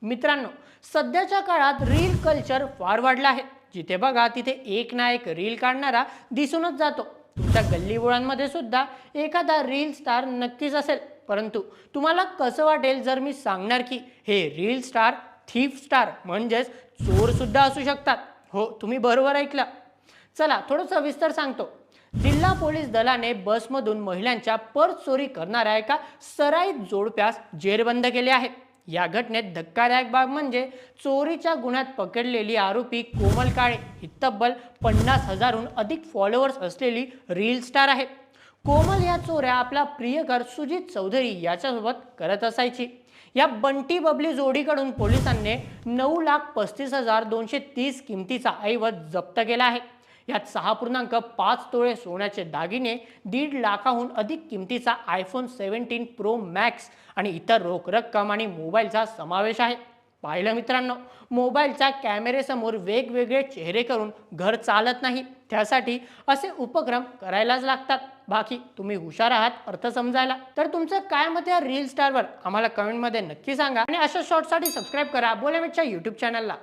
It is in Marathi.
मित्रांनो, सध्याच्या काळात रील कल्चर फार वाढलं आहे. जिथे बघा तिथे एक ना एक रील काढणारा दिसूनच जातो. तुमच्या गल्लीबोळांमध्ये सुद्धा एखादा रील स्टार नक्कीच असेल. परंतु तुम्हाला कसं वाटेल जर मी सांगणार की हे रील स्टार थीफ स्टार म्हणजेच चोर सुद्धा असू शकतात? हो, तुम्ही बरोबर ऐकलं. चला थोडं सविस्तर सांगतो. जिल्हा पोलीस दलाने बसमधून महिलांच्या पर्स चोरी करणाऱ्या एका सराईत जोडप्यास जेरबंद केले आहे. या घटनेत धक्कादायक बाब म्हणजे चोरीच्या गुन्ह्यात पकडलेली आरोपी कोमल काळे ही तब्बल 50,000हून अधिक फॉलोअर्स असलेली रील स्टार आहे. कोमल या चोऱ्या आपला प्रियकर सुजित चौधरी याच्यासोबत करत असायची. या बंटी बबली जोडीकडून पोलिसांनी 9,35,230 किमतीचा ऐवज जप्त केला आहे. यात 6.5 तोळे सोन्याचे दागिने, 1.5 लाखाहून अधिक किमतीचा आयफोन 17 प्रो मॅक्स आणि इतर रोख रक्कम आणि मोबाईलचा समावेश आहे. पाहिलं मित्रांनो, मोबाईलच्या कॅमेरेसमोर वेगवेगळे चेहरे करून घर चालत नाही. त्यासाठी असे उपक्रम करायलाच लागतात. बाकी तुम्ही हुशार आहात अर्थ समजायला. तर तुमचं काय मत या रील स्टारवर आम्हाला कमेंटमध्ये नक्की सांगा आणि अशा शॉर्टसाठी सबस्क्राईब करा बोलेमेटच्या यूट्यूब चॅनलला.